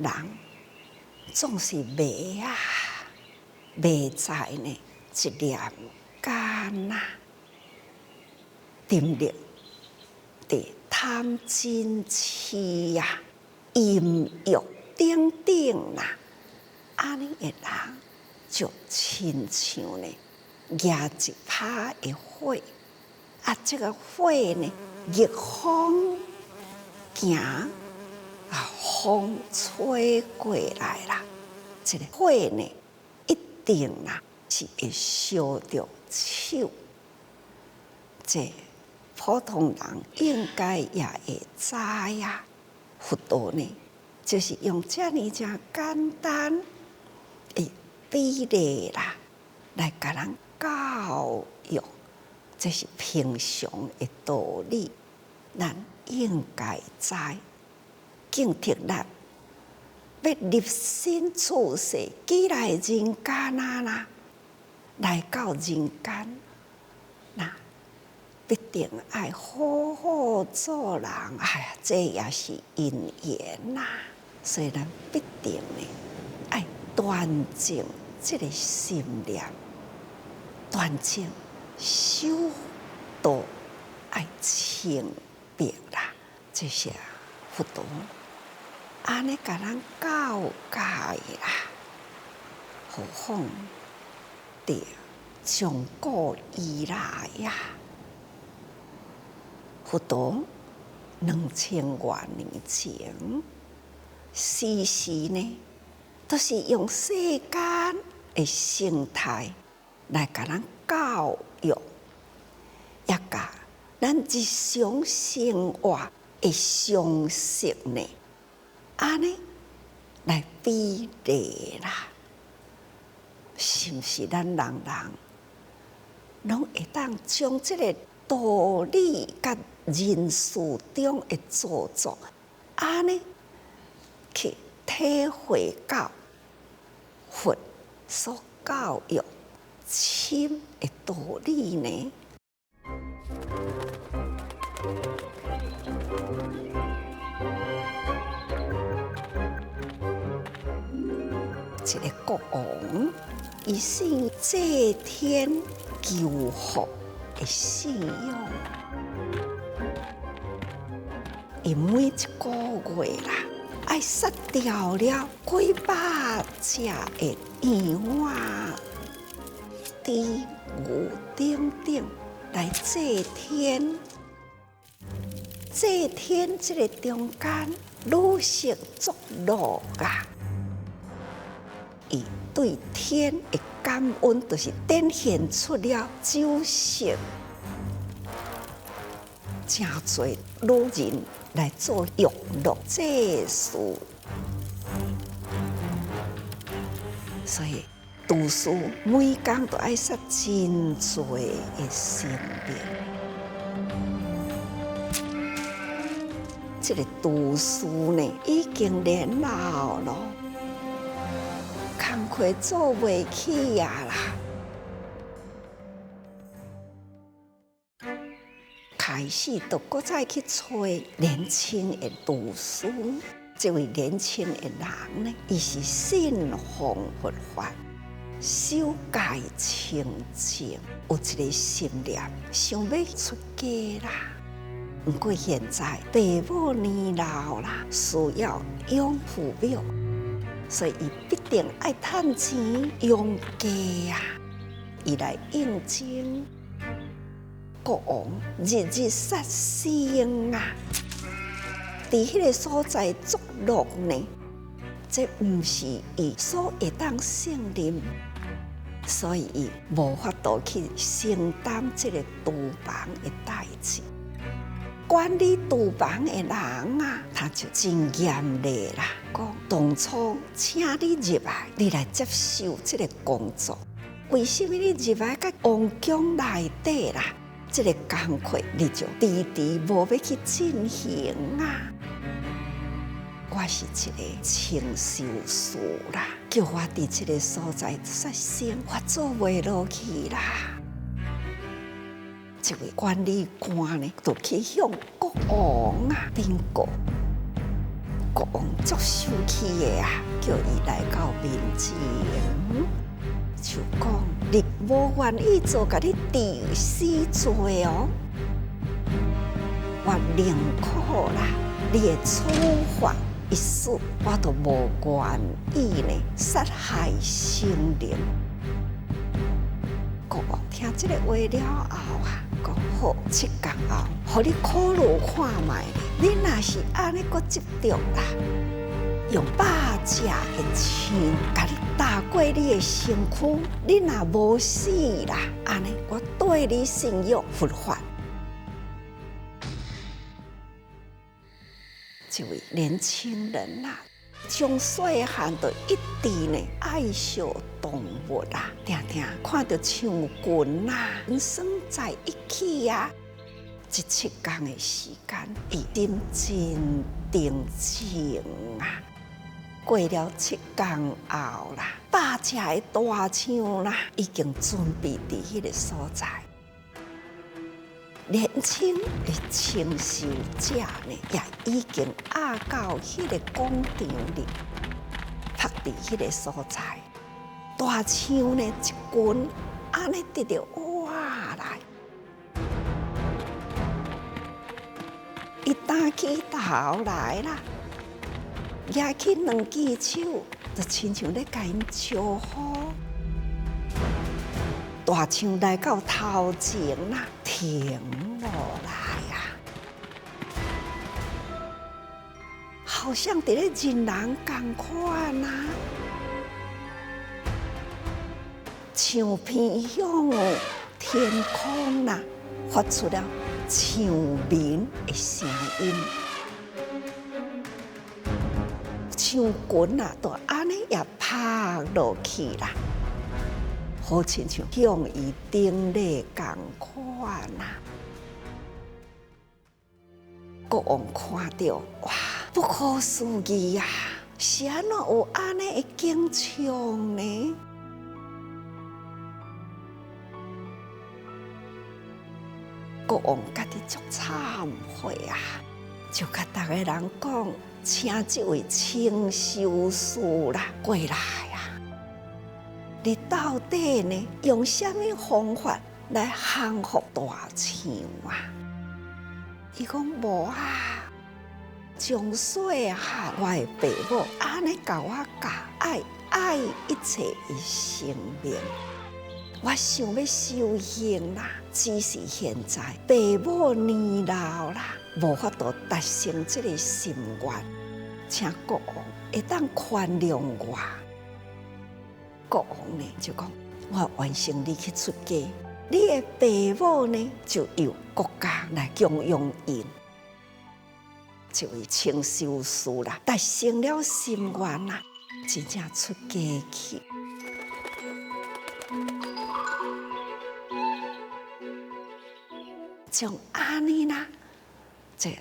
人总是迷啊，迷在呢一念间呐，沉溺伫贪嗔痴呀、淫欲等等啦，安尼的人就亲像呢举一把的火，啊，这个火呢逆风行，啊，风吹过来啦，这个火呢一定啦是会烧着手。这普通人应该也会知呀。佛陀呢，就是用这呢正简单的比例啦，来甲人教育，这是平常的道理，咱应该知。警惕咱要立身处世，既来人间啊啦，来到人间，那必定爱好好做人。哎呀，这也是因缘呐，所以咱必定呢爱端正这个心念，端正修道爱清白啦，这些佛陀安尼甲咱教解啦，何况对从古以来呀，佛陀2000多年前，时时呢都是用世间的生态来甲咱教育，也甲咱日常生活的常识呢，安尼来比例啦，是毋是咱人人拢会当将这个道理甲人世中的做作，安尼去体会到佛所教育深的道理呢？一个国王，伊信祭天求福的信仰，伊每一个月啦，爱杀掉了几百只的羊啊、猪、牛等等来祭天。祭天这个中间，女色作乐啊，伊对天的感恩，就是展现出了酒色，真多女人来做娱乐祭祀，所以厨师每天都爱杀真多的生命。这个厨师呢，已经年老了，工课做袂起呀啦，开始就搁再去找年轻的厨师。这位年轻的人呢，伊是信奉佛法，修戒清净，有一个心念，想要出家啦。不过现在爸母年老啦，需要养父母，所以伊必定爱趁钱养家啊，伊来应征。国王日日杀生啊，伫迄个所在作乐呢，这毋是伊所会当胜任，所以伊无法度去承担这个厨房的代志。管理厨房的人啊，他就真严厉啦，讲当初请你入来，你来接受这个工作，为什么你入来到王宫内底啦？这个工课你就迟迟无要去进行啊！我是一个清修士啦，叫我伫这个所在杀生，我做袂落去啦。这位管理官呢，就去向国王啊禀告，国王足生气的啊，叫伊来到面前，就讲你无愿意做甲你治死罪哦，我宁可啦，你的处罚一死，我都无愿意呢杀害生灵。国王听这个话了后啊，讲好，7天后，互你考虑看卖，你若是安尼阁执着啦，用百只的枪甲你打过你的身躯，你若无死啦，安尼我对你性欲罚款。这位年轻人啦，从细汉就一直呢爱惜动物啦，常常看到象群啦，人生在一起啊。这7天的时间，伊心真定静啊。过了7天后啦，百只的大象啦，已经准备伫迄个所在。年轻的承受者呢，也已经压到迄个广场里，趴伫迄个所在。大象呢，一群安尼直直挖来，伊打起头来啦，举起2只手，就亲像咧甲因招呼。大象来到头前啦，停落来啊，好像伫咧人人同款啊。象偏向天空啦，发出了象鸣的声音。象群啊，就安尼也趴落去啦。好亲像向伊顶礼同款啊！国王看到，哇，不可思议啊！是安怎有安尼的景象呢？国王家己足忏悔啊，就甲大家人讲，请这位清修士啦过来啊！你到底呢用什么方法来降服大象啊？伊讲无啊，从细汉我的爸母安尼教我教，爱一切的生命。我想要修行啦，只是现在爸母年老啦，无法度达成这个心愿，请国王会当原谅我。国王呢就讲，我完成你去出家，你的爸母呢就由国家来供养因。这位清修士啦，达成了心愿啦，真正出家去。像安尼啦，这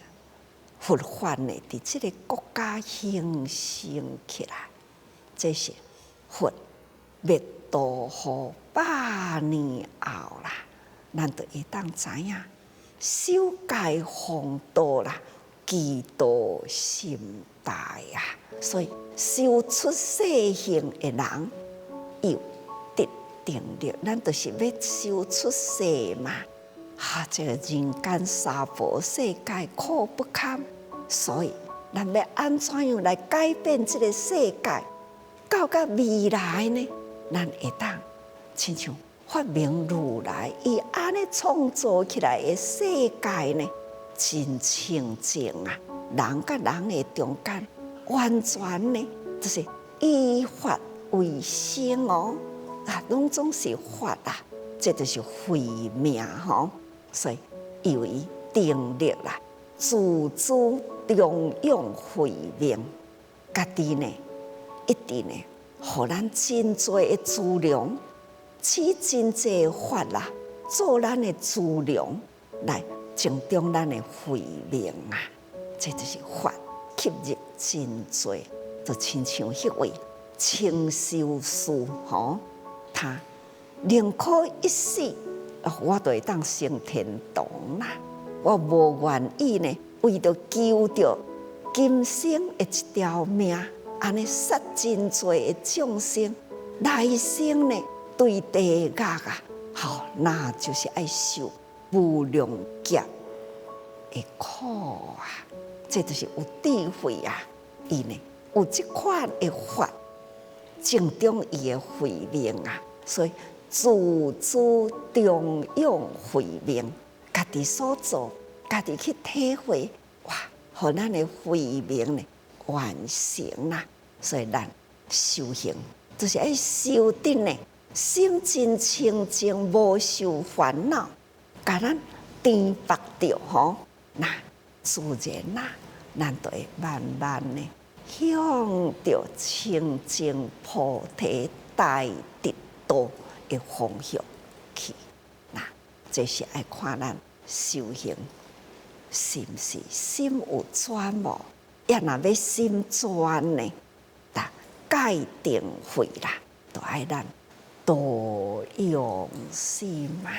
佛法呢，伫这个国家形成起来，这是佛灭度后100年后啦，咱就会当知影修戒防道啦，祈祷心大啊。所以修出世行的人有得定力，咱就是要修出世嘛。这个人间娑婆世界苦不堪，所以咱要安怎样来改变这个世界？到未来呢，咱会当亲像发明如来伊安尼创造起来的世界呢，真清净啊！人甲人的中间，完全呢就是以法为生哦，拢总是法啊，这就是慧命吼。所以以为定力啦，自主中用慧命，家己呢一定呢，互咱真多的资粮，取真济法啦，做咱的资粮来增长咱的慧命啊！这就是法吸入真多，就亲像迄位清修士吼，他宁可一死。我就会当升天堂啦！我无愿意呢，为着求着今生的一条命，安尼杀真多的众生，来生呢对地狱啊，那就是爱受无量劫的苦啊！这就是有智慧啊！伊呢有这款的法，正中伊的慧命啊，所以自主中用慧命，家己所做，家己去体会，哇，互咱的慧命呢完成啦。所以咱修行就是爱修得呢，心真清净，无受烦恼，甲咱颠覆掉吼，那自然啦，咱就会慢慢呢向着清净菩提大得道的方向去。那这是爱看咱修行是毋是心有专无？也若要心专呢，界定慧啦，就爱咱多用心嘛。